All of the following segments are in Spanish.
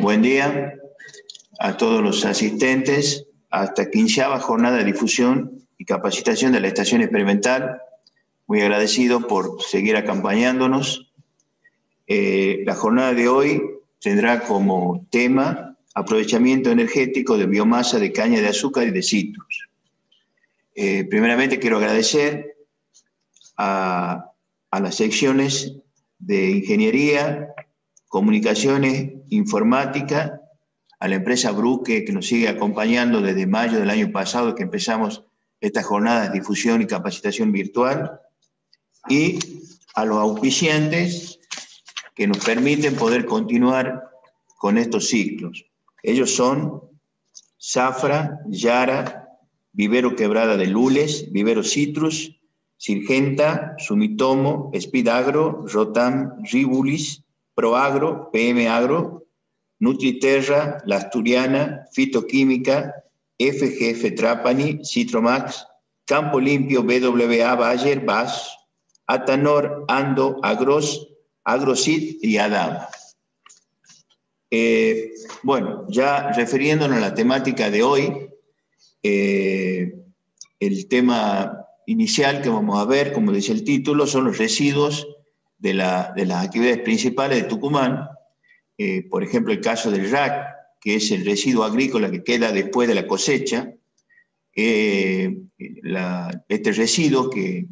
Buen día a todos los asistentes a esta 15ª jornada de difusión y capacitación de la estación experimental. Muy agradecido por seguir acompañándonos. La jornada de hoy tendrá como tema aprovechamiento energético de biomasa de caña de azúcar y de citrus. Primeramente quiero agradecer a las secciones de Ingeniería, Comunicaciones, Informática, a la empresa Bruque, que nos sigue acompañando desde mayo del año pasado, que empezamos estas jornadas de difusión y capacitación virtual, y a los auspiciantes que nos permiten poder continuar con estos ciclos. Ellos son Zafra, Yara, Vivero Quebrada de Lules, Vivero Citrus, Sirgenta, Sumitomo, Speed Agro, Rotam, Ribulis, Proagro, PM Agro, Nutriterra, La Asturiana, Fitoquímica, FGF Trapani, Citromax, Campo Limpio, BWA Bayer, BAS, Atanor, Ando, Agros, Agrocid y Adama. Bueno, ya refiriéndonos a la temática de hoy, el tema inicial que vamos a ver, como dice el título, son los residuos de las actividades principales de Tucumán. Por ejemplo, el caso del RAC, que es el residuo agrícola que queda después de la cosecha. Este residuo que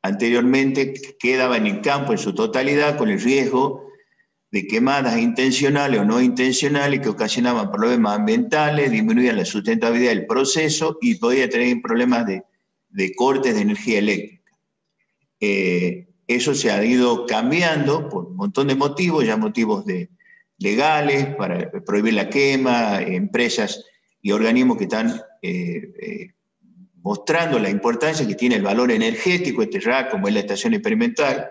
anteriormente quedaba en el campo en su totalidad con el riesgo de quemadas intencionales o no intencionales que ocasionaban problemas ambientales, disminuían la sustentabilidad del proceso y podía tener problemas de cortes de energía eléctrica. Eso se ha ido cambiando por un montón de motivos, ya motivos legales para prohibir la quema, empresas y organismos que están mostrando la importancia que tiene el valor energético este RAC, como es la estación experimental,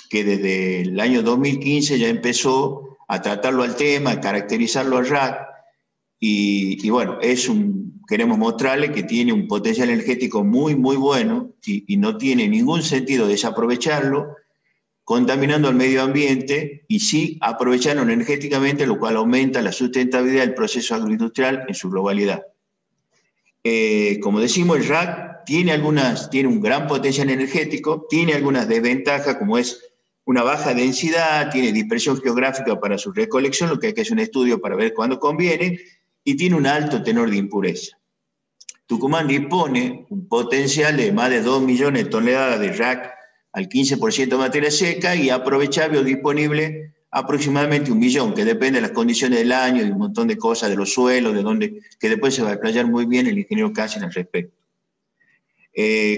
que desde el año 2015 ya empezó a tratarlo al tema, a caracterizarlo al RAC, y bueno, queremos mostrarle que tiene un potencial energético muy, muy bueno y no tiene ningún sentido desaprovecharlo, contaminando al medio ambiente y sí aprovecharlo energéticamente, lo cual aumenta la sustentabilidad del proceso agroindustrial en su globalidad. Como decimos, el RAC tiene un gran potencial energético, tiene algunas desventajas, como es una baja densidad, tiene dispersión geográfica para su recolección, lo que hay que hacer un estudio para ver cuándo conviene, y tiene un alto tenor de impureza. Tucumán dispone un potencial de más de 2 millones de toneladas de RAC al 15% de materia seca y aprovechable o disponible aproximadamente 1 millón, que depende de las condiciones del año y un montón de cosas, de los suelos, que después se va a explayar muy bien el ingeniero Casin al respecto.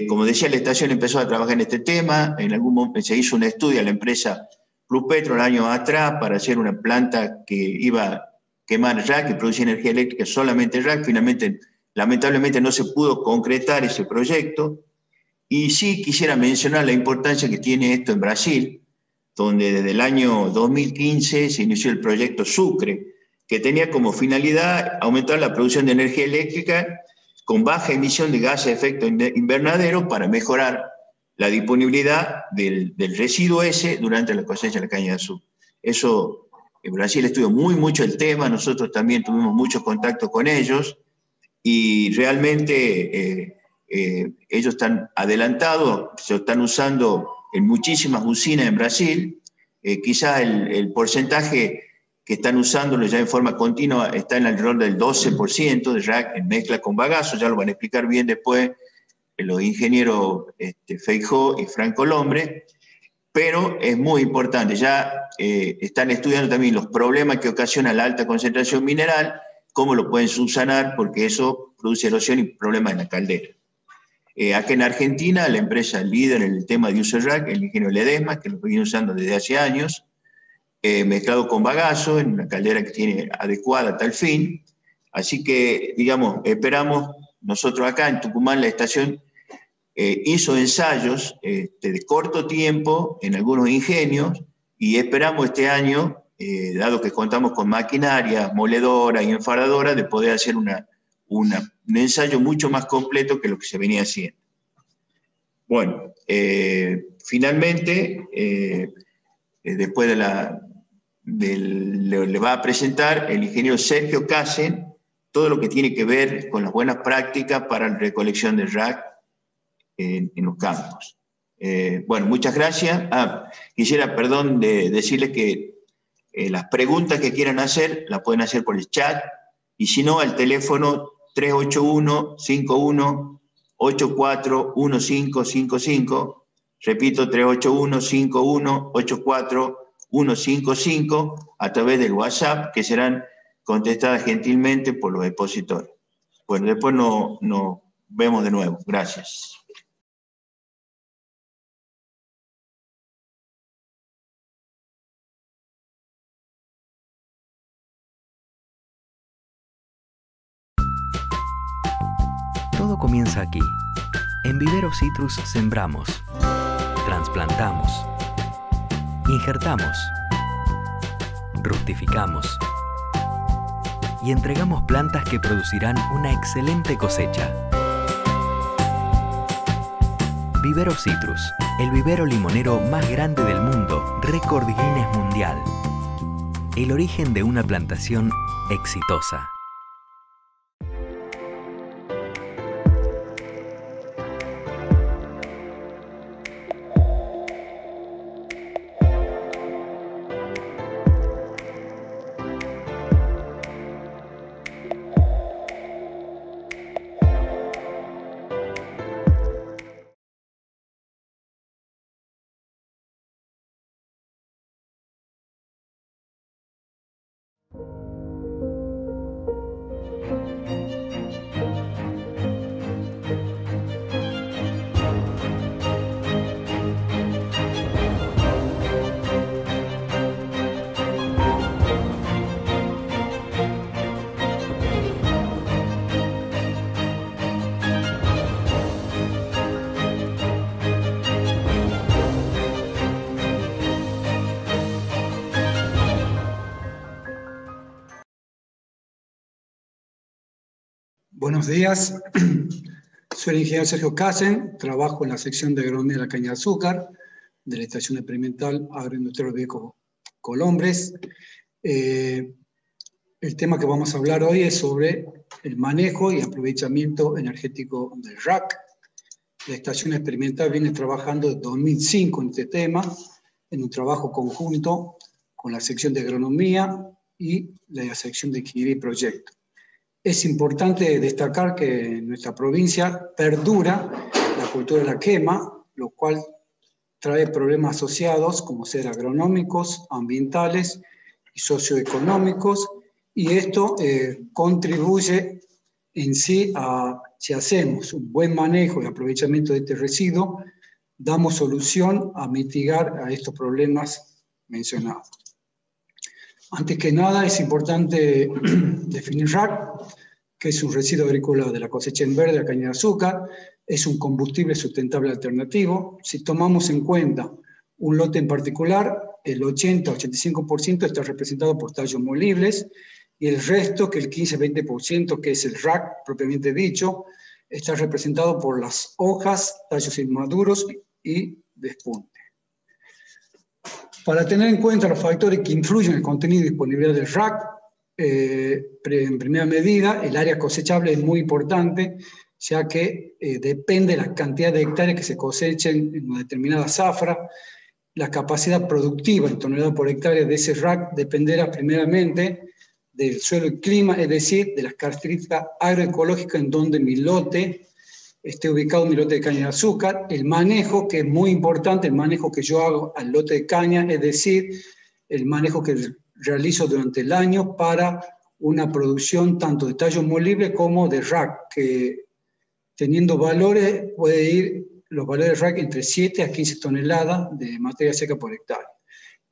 Como decía, la estación empezó a trabajar en este tema, en algún momento se hizo un estudio a la empresa Plupetro el año atrás para hacer una planta que iba a quemar RAC y producir energía eléctrica solamente RAC. Finalmente, lamentablemente no se pudo concretar ese proyecto. Y sí quisiera mencionar la importancia que tiene esto en Brasil, donde desde el año 2015 se inició el proyecto Sucre, que tenía como finalidad aumentar la producción de energía eléctrica con baja emisión de gases de efecto invernadero para mejorar la disponibilidad del residuo ese durante la cosecha de la caña de azúcar. Eso, en Brasil estudió mucho el tema, nosotros también tuvimos mucho contacto con ellos, y realmente ellos están adelantados, se están usando en muchísimas usinas en Brasil. Quizás el porcentaje que están usándolo ya en forma continua está en alrededor del 12% de RAC en mezcla con bagazo, ya lo van a explicar bien después los ingenieros Feijó y Franco Lombre, pero es muy importante, ya están estudiando también los problemas que ocasiona la alta concentración mineral, cómo lo pueden subsanar, porque eso produce erosión y problemas en la caldera. Acá en Argentina, la empresa líder en el tema de uso de RAC, el ingeniero Ledesma, que lo viene usando desde hace años, mezclado con bagazo, en una caldera que tiene adecuada a tal fin. Así que, digamos, esperamos, nosotros acá en Tucumán, la estación hizo ensayos de corto tiempo en algunos ingenios, y esperamos este año, dado que contamos con maquinaria, moledora y enfardadora, de poder hacer un ensayo mucho más completo que lo que se venía haciendo. Bueno, finalmente, después de le va a presentar el ingeniero Sergio Casen todo lo que tiene que ver con las buenas prácticas para la recolección de rack en los campos. Bueno, muchas gracias. Quisiera, perdón, decirles que las preguntas que quieran hacer las pueden hacer por el chat, y si no, al teléfono 381-51-84-1555. Repito, 381-51-84-155, a través del WhatsApp, que serán contestadas gentilmente por los expositores. Bueno, después nos vemos de nuevo. Gracias. Todo comienza aquí. En Vivero Citrus sembramos, trasplantamos, injertamos, rustificamos y entregamos plantas que producirán una excelente cosecha. Vivero Citrus, el vivero limonero más grande del mundo, récord Guinness mundial. El origen de una plantación exitosa. Buenos días, soy el ingeniero Sergio Casen, trabajo en la sección de agronomía de la caña de azúcar de la Estación Experimental Agroindustrial Viejo Colombres. El tema que vamos a hablar hoy es sobre el manejo y aprovechamiento energético del rack. La Estación Experimental viene trabajando desde 2005 en este tema, en un trabajo conjunto con la sección de agronomía y la sección de ingeniería y proyecto. Es importante destacar que en nuestra provincia perdura la cultura de la quema, lo cual trae problemas asociados como ser agronómicos, ambientales y socioeconómicos, y esto contribuye en sí a, si hacemos un buen manejo y aprovechamiento de este residuo, damos solución a mitigar a estos problemas mencionados. Antes que nada, es importante definir RAC, que es un residuo agrícola de la cosecha en verde, la caña de azúcar, es un combustible sustentable alternativo. Si tomamos en cuenta un lote en particular, el 80-85% está representado por tallos molibles, y el resto, que el 15-20%, que es el RAC propiamente dicho, está representado por las hojas, tallos inmaduros y despunte. Para tener en cuenta los factores que influyen en el contenido y disponibilidad del RAC, en primera medida, el área cosechable es muy importante, ya que depende de la cantidad de hectáreas que se cosechen en una determinada zafra. La capacidad productiva en tonelada por hectárea de ese RAC dependerá primeramente del suelo y clima, es decir, de las características agroecológicas en donde mi lote esté ubicado, mi lote de caña de azúcar, el manejo, que es muy importante, el manejo que yo hago al lote de caña, es decir, el manejo que realizo durante el año para una producción tanto de tallos molibles como de RAC, que teniendo valores, puede ir los valores de RAC entre 7 a 15 toneladas de materia seca por hectárea.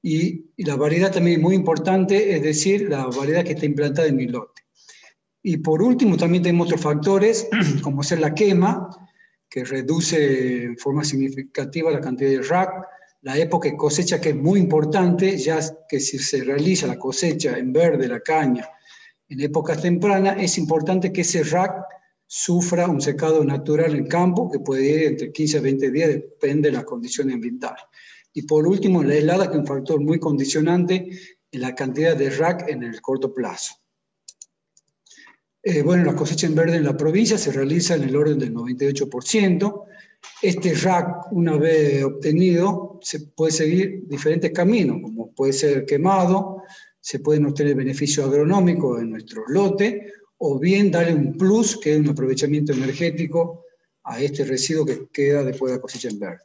Y la variedad también es muy importante, es decir, la variedad que está implantada en mi lote. Y por último, también tenemos otros factores, como ser la quema, que reduce en forma significativa la cantidad de RAC, la época de cosecha, que es muy importante, ya que si se realiza la cosecha en verde, la caña, en épocas tempranas, es importante que ese RAC sufra un secado natural en campo, que puede ir entre 15 a 20 días, depende de las condiciones ambientales. Y por último, la helada, que es un factor muy condicionante, en la cantidad de RAC en el corto plazo. Bueno, la cosecha en verde en la provincia se realiza en el orden del 98%. Este RAC, una vez obtenido, se puede seguir diferentes caminos, como puede ser quemado, se pueden obtener beneficios agronómicos en nuestro lote, o bien darle un plus, que es un aprovechamiento energético a este residuo que queda después de la cosecha en verde.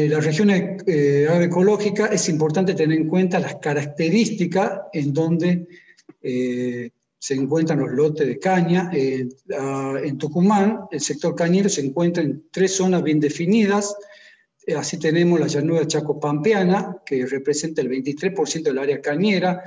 La región agroecológica es importante tener en cuenta las características en donde se encuentran los lotes de caña. En Tucumán, el sector cañero se encuentra en 3 zonas bien definidas. Así tenemos la llanura chaco-pampeana, que representa el 23% del área cañera.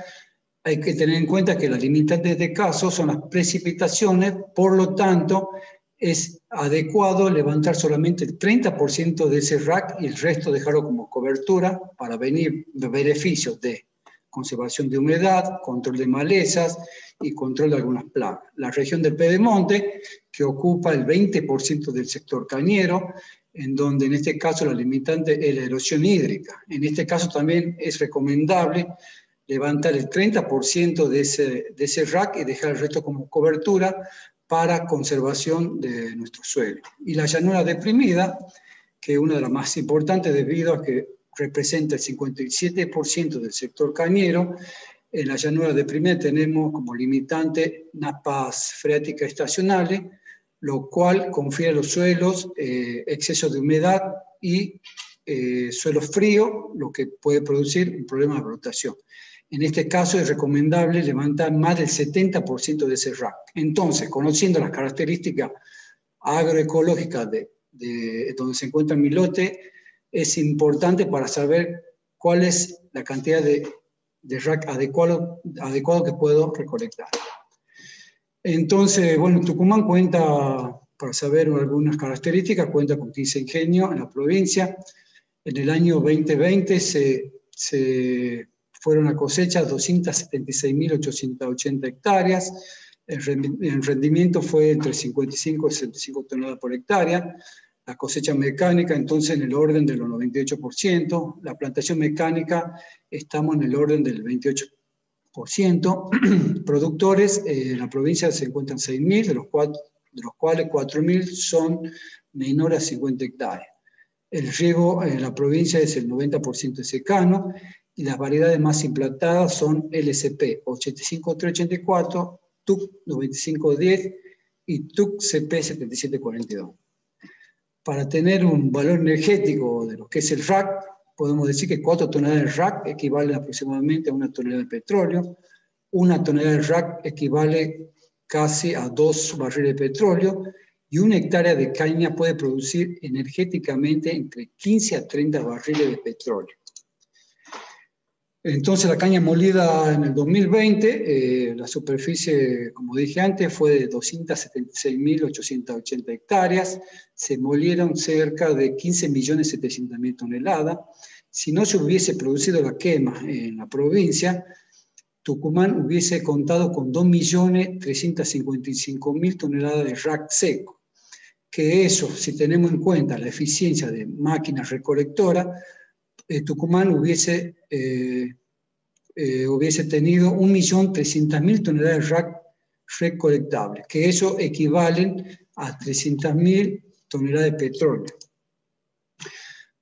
Hay que tener en cuenta que las limitantes de este caso son las precipitaciones, por lo tanto, es adecuado levantar solamente el 30% de ese RAC y el resto dejarlo como cobertura para venir de beneficios de conservación de humedad, control de malezas y control de algunas plagas. La región del Pedemonte, que ocupa el 20% del sector cañero, en donde en este caso la limitante es la erosión hídrica. En este caso también es recomendable levantar el 30% de ese RAC y dejar el resto como cobertura para conservación de nuestro suelo. Y la llanura deprimida, que es una de las más importantes debido a que representa el 57% del sector cañero. En la llanura deprimida tenemos como limitante napas freáticas estacionales, lo cual confiere a los suelos exceso de humedad y suelo frío, lo que puede producir un problema de brotación. En este caso es recomendable levantar más del 70% de ese RAC. Entonces, conociendo las características agroecológicas de donde se encuentra mi lote, es importante para saber cuál es la cantidad de RAC adecuado que puedo recolectar. Entonces, bueno, Tucumán cuenta, para saber algunas características, cuenta con 15 ingenios en la provincia. En el año 2020 se fueron a cosecha 276.880 hectáreas. El rendimiento fue entre 55 y 65 toneladas por hectárea. La cosecha mecánica, entonces, en el orden de los 98%. La plantación mecánica, estamos en el orden del 28%. Productores, en la provincia se encuentran 6.000, de los cuales 4.000 son menores a 50 hectáreas. El riego en la provincia es el 90% secano, y las variedades más implantadas son LCP 85384, TUC 9510 y TUC CP 7742. Para tener un valor energético de lo que es el RAC, podemos decir que 4 toneladas de RAC equivalen aproximadamente a 1 tonelada de petróleo, 1 tonelada de RAC equivale casi a 2 barriles de petróleo, y 1 hectárea de caña puede producir energéticamente entre 15 a 30 barriles de petróleo. Entonces, la caña molida en el 2020, la superficie, como dije antes, fue de 276.880 hectáreas, se molieron cerca de 15.700.000 toneladas. Si no se hubiese producido la quema en la provincia, Tucumán hubiese contado con 2.355.000 toneladas de RAC seco, que eso, si tenemos en cuenta la eficiencia de máquinas recolectoras, Tucumán hubiese tenido 1.300.000 toneladas de RAC recolectables, que eso equivalen a 300.000 toneladas de petróleo.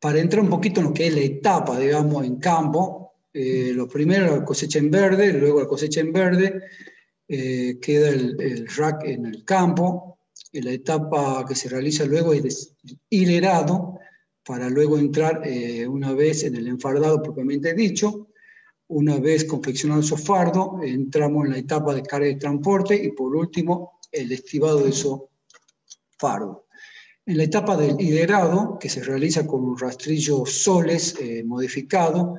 Para entrar un poquito en lo que es la etapa, digamos, en campo, lo primero la cosecha en verde, luego la cosecha en verde, queda el RAC en el campo, y la etapa que se realiza luego es hilerado, para luego entrar una vez en el enfardado propiamente dicho. Una vez confeccionado esos fardos, entramos en la etapa de carga y transporte, y por último el estivado de esos fardos. En la etapa del hilerado, que se realiza con un rastrillo Soles modificado,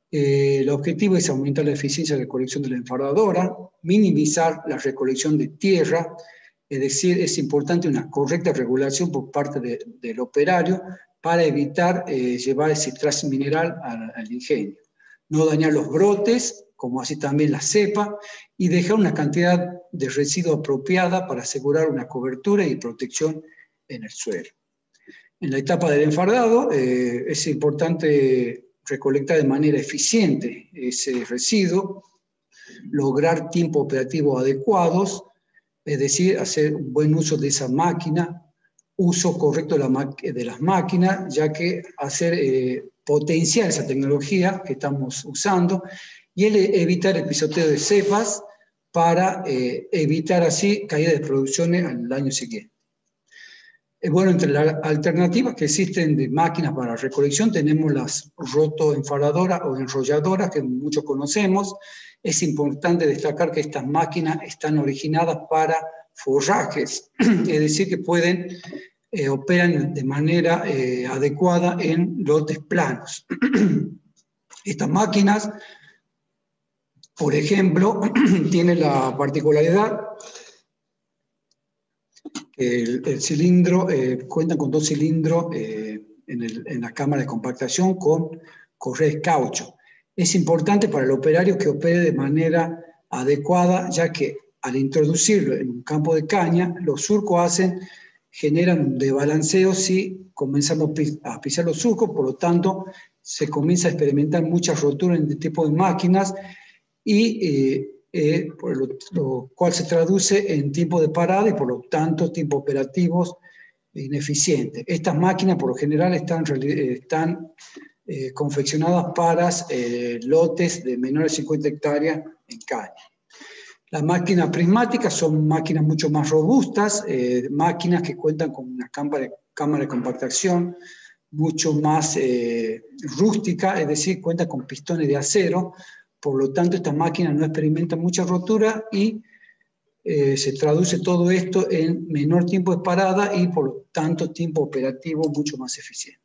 el objetivo es aumentar la eficiencia de recolección de la enfardadora, minimizar la recolección de tierra, es decir, es importante una correcta regulación por parte del operario para evitar llevar ese tras mineral al ingenio. No dañar los brotes, como así también la cepa, y dejar una cantidad de residuo apropiada para asegurar una cobertura y protección en el suelo. En la etapa del enfardado es importante recolectar de manera eficiente ese residuo, lograr tiempos operativos adecuados, es decir, hacer un buen uso de esa máquina, uso correcto de las máquinas, ya que hacer potenciar esa tecnología que estamos usando y evitar el pisoteo de cepas para evitar así caída de producciones al año siguiente. Bueno, entre las alternativas que existen de máquinas para recolección tenemos las rotoenfaradoras o enrolladoras que muchos conocemos. Es importante destacar que estas máquinas están originadas para forrajes, es decir, que operan de manera adecuada en lotes planos. Estas máquinas, por ejemplo, tienen la particularidad que el cilindro, cuentan con 2 cilindros en la cámara de compactación con correa de caucho. Es importante para el operario que opere de manera adecuada, ya que al introducirlo en un campo de caña, los surcos generan un desbalanceo si comenzamos a pisar los surcos, por lo tanto se comienza a experimentar muchas roturas en este tipo de máquinas y por lo cual se traduce en tiempo de parada y por lo tanto tiempos operativos ineficientes. Estas máquinas por lo general están confeccionadas para lotes de menores de 50 hectáreas en caña. Las máquinas prismáticas son máquinas mucho más robustas, máquinas que cuentan con una cámara de compactación mucho más rústica, es decir, cuentan con pistones de acero. Por lo tanto, estas máquinas no experimentan mucha rotura y se traduce todo esto en menor tiempo de parada y por lo tanto tiempo operativo mucho más eficiente.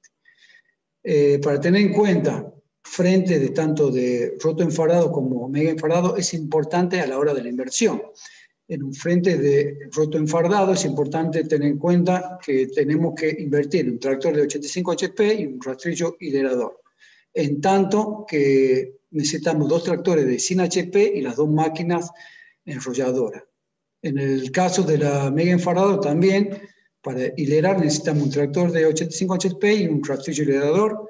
Para tener en cuenta, frente de tanto de rotoenfarado como mega enfardado, es importante a la hora de la inversión. En un frente de rotoenfardado es importante tener en cuenta que tenemos que invertir en un tractor de 85 HP y un rastrillo hilerador. En tanto que necesitamos 2 tractores de 100 HP y las 2 máquinas enrolladoras. En el caso de la mega enfardado también, para hilerar necesitamos un tractor de 85 HP y un rastrillo hilerador,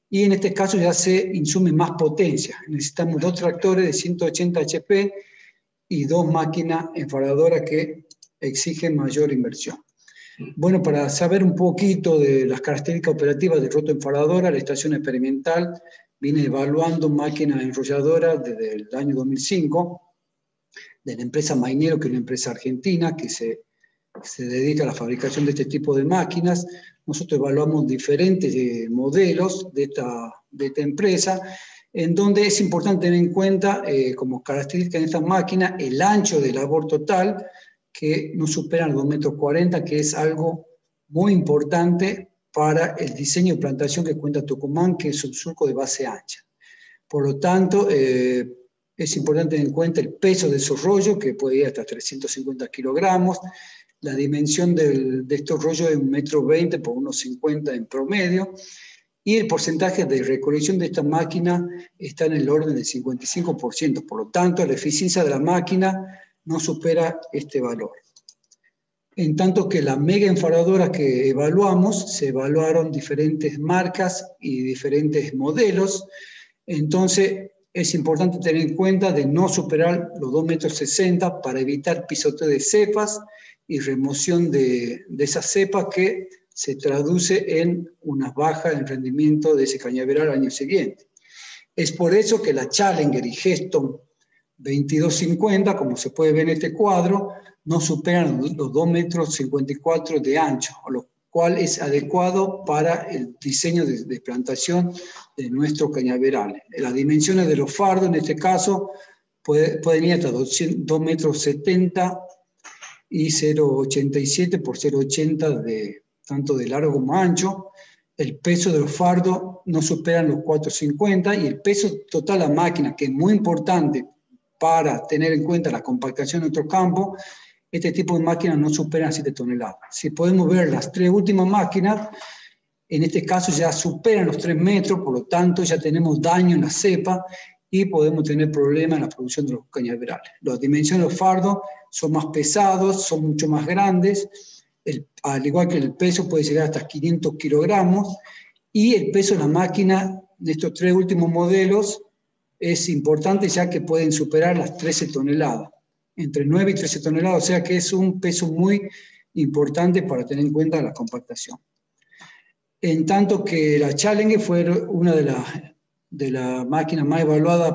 y en este caso ya se insume más potencia. Necesitamos 2 tractores de 180 HP y 2 máquinas enfaradoras que exigen mayor inversión. Bueno, para saber un poquito de las características operativas de rotoenfaradora, la estación experimental viene evaluando máquinas enrolladoras desde el año 2005 de la empresa Mainero, que es una empresa argentina que se dedica a la fabricación de este tipo de máquinas. Nosotros evaluamos diferentes modelos de esta empresa, en donde es importante tener en cuenta como característica de estas máquinas el ancho de labor total, que no superan los 2,40 metros, que es algo muy importante para el diseño de plantación que cuenta Tucumán, que es un surco de base ancha. Por lo tanto, es importante tener en cuenta el peso de esos rollos, que puede ir hasta 350 kilogramos, la dimensión de estos rollos es 1,20 metros por 1,50 en promedio, y el porcentaje de recolección de esta máquina está en el orden del 55%. Por lo tanto, la eficiencia de la máquina no supera este valor. En tanto que las mega enfaradoras que evaluamos, se evaluaron diferentes marcas y diferentes modelos. Entonces, es importante tener en cuenta de no superar los 2,60 metros para evitar pisoteo de cepas y remoción de esas cepas que se traduce en unas bajas en rendimiento de ese cañaveral al año siguiente. Es por eso que la Challenger y Geston 2250, como se puede ver en este cuadro, no superan los 2,54 metros de ancho, lo cual es adecuado para el diseño de plantación de nuestros cañaverales. Las dimensiones de los fardos, en este caso, pueden ir hasta 2,70 metros y 0,87 por 0,80 tanto de largo como ancho. El peso de los fardos no superan los 4,50 y el peso total de la máquina, que es muy importante para tener en cuenta la compactación de nuestro campo, este tipo de máquinas no superan 7 toneladas. Si podemos ver las 3 últimas máquinas, en este caso ya superan los 3 metros, por lo tanto ya tenemos daño en la cepa y podemos tener problemas en la producción de los cañaverales. Las dimensiones de los fardos son más pesados, son mucho más grandes, al igual que el peso puede llegar hasta 500 kilogramos, y el peso de la máquina en estos 3 últimos modelos es importante ya que pueden superar las 13 toneladas, entre 9 y 13 toneladas, o sea que es un peso muy importante para tener en cuenta la compactación. En tanto que la Challenger fue una de las máquinas más evaluadas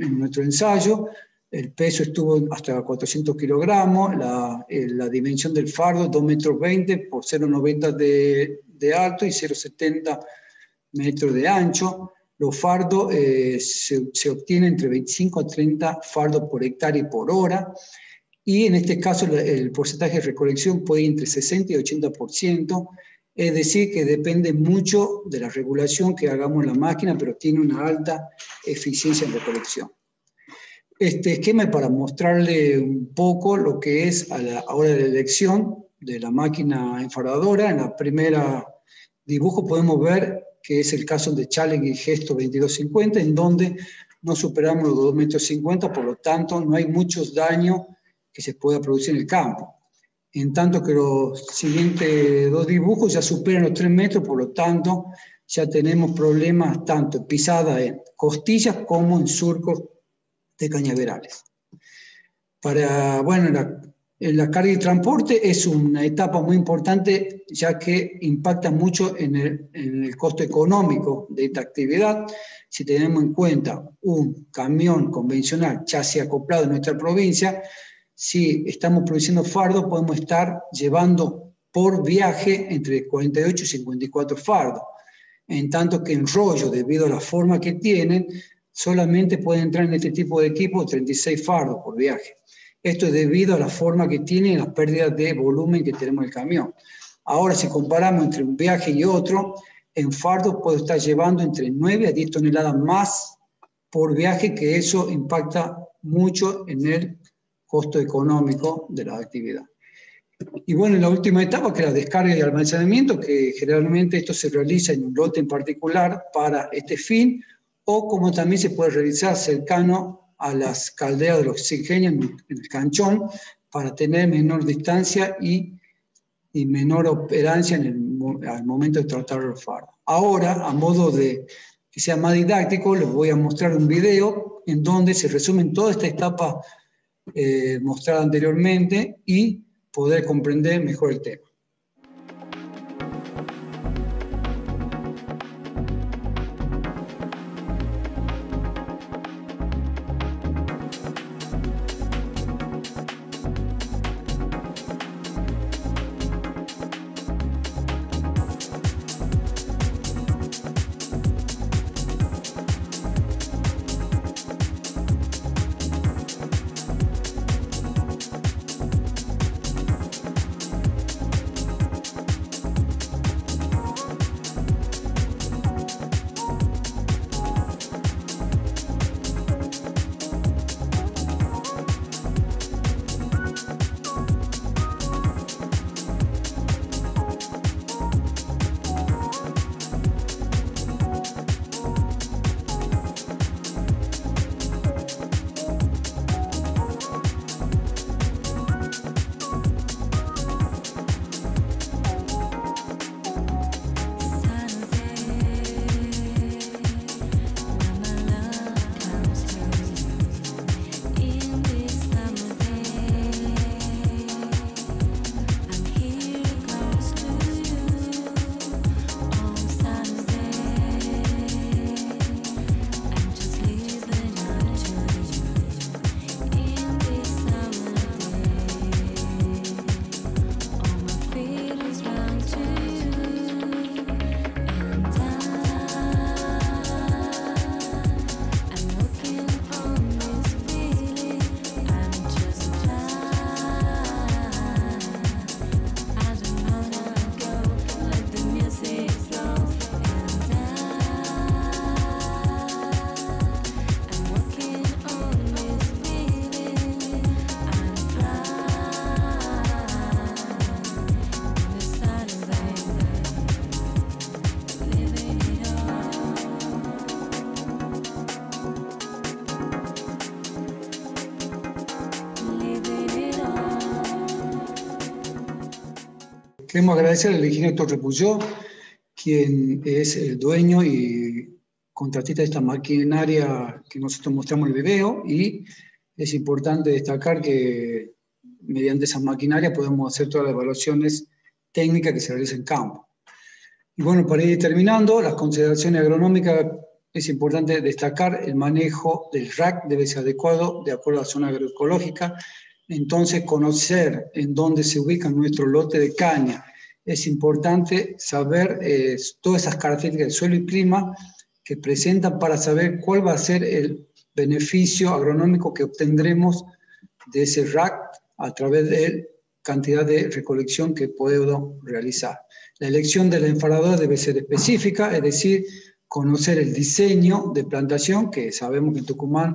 en nuestro ensayo. El peso estuvo hasta 400 kilogramos, la dimensión del fardo 2,20 m por 0,90 de alto y 0,70 metros de ancho. Los fardos se obtienen entre 25 a 30 fardos por hectárea y por hora, y en este caso el porcentaje de recolección puede ir entre 60 y 80%, es decir, que depende mucho de la regulación que hagamos en la máquina, pero tiene una alta eficiencia en recolección. Este esquema es para mostrarle un poco lo que es a la hora de la elección de la máquina enfardadora. En la primera dibujo podemos ver que es el caso de Challenger Gesto 2250, en donde no superamos los 2,50 m, por lo tanto no hay muchos daños que se pueda producir en el campo. En tanto que los siguientes 2 dibujos ya superan los 3 metros, por lo tanto ya tenemos problemas tanto en pisada en costillas como en surcos de cañaverales. La carga y transporte es una etapa muy importante, ya que impacta mucho en el costo económico de esta actividad. Si tenemos en cuenta un camión convencional chasis acoplado en nuestra provincia, si estamos produciendo fardos, podemos estar llevando por viaje entre 48 y 54 fardos. En tanto que en rollo, debido a la forma que tienen, solamente pueden entrar en este tipo de equipo 36 fardos por viaje. Esto es debido a la forma que tiene y las pérdidas de volumen que tenemos en el camión. Ahora, si comparamos entre un viaje y otro, en fardos puedo estar llevando entre 9 a 10 toneladas más por viaje, que eso impacta mucho en el costo económico de la actividad. Y bueno, en la última etapa, que es la descarga y almacenamiento, que generalmente esto se realiza en un lote en particular para este fin, o como también se puede realizar cercano a las calderas del oxígeno en el canchón, para tener menor distancia y menor operancia al momento de tratar los fardos. Ahora, a modo de que sea más didáctico, les voy a mostrar un video en donde se resumen toda esta etapa mostrada anteriormente y poder comprender mejor el tema. Queremos agradecer al ingeniero Torre Puyó, quien es el dueño y contratista de esta maquinaria que nosotros mostramos en el video, y es importante destacar que mediante esa maquinaria podemos hacer todas las evaluaciones técnicas que se realizan en campo. Y bueno, para ir terminando, las consideraciones agronómicas, es importante destacar el manejo del RAC debe ser adecuado de acuerdo a la zona agroecológica. Entonces, conocer en dónde se ubica nuestro lote de caña. Es importante saber todas esas características del suelo y clima que presentan para saber cuál va a ser el beneficio agronómico que obtendremos de ese RAC a través de la cantidad de recolección que puedo realizar. La elección del enfarador debe ser específica, es decir, conocer el diseño de plantación, que sabemos que en Tucumán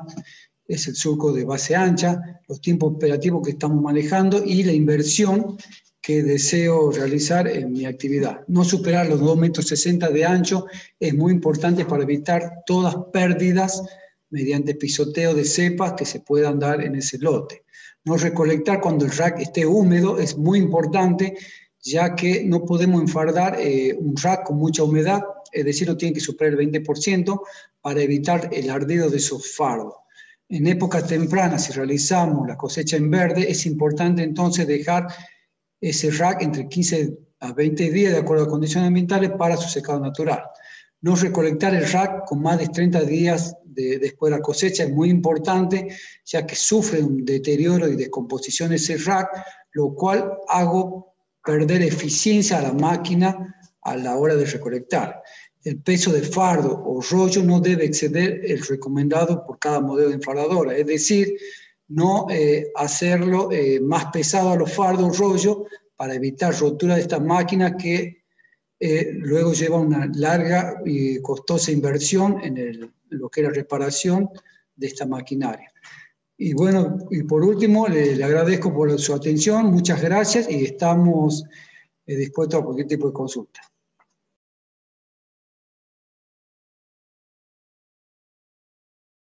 es el surco de base ancha, los tiempos operativos que estamos manejando y la inversión que deseo realizar en mi actividad. No superar los 2,60 metros de ancho es muy importante para evitar todas pérdidas mediante pisoteo de cepas que se puedan dar en ese lote. No recolectar cuando el RAC esté húmedo es muy importante, ya que no podemos enfardar un RAC con mucha humedad, es decir, no tiene que superar el 20% para evitar el ardido de esos fardos. En épocas tempranas, si realizamos la cosecha en verde, es importante entonces dejar ese RAC entre 15 a 20 días de acuerdo a condiciones ambientales para su secado natural. No recolectar el RAC con más de 30 días después de la cosecha es muy importante, ya que sufre un deterioro y descomposición ese RAC, lo cual hago perder eficiencia a la máquina a la hora de recolectar. El peso de fardo o rollo no debe exceder el recomendado por cada modelo de enfardadora, es decir, no hacerlo más pesado a los fardos o rollo para evitar rotura de esta máquina que luego lleva una larga y costosa inversión en lo que es la reparación de esta maquinaria. Y bueno, y por último, le agradezco por su atención, muchas gracias y estamos dispuestos a cualquier tipo de consulta.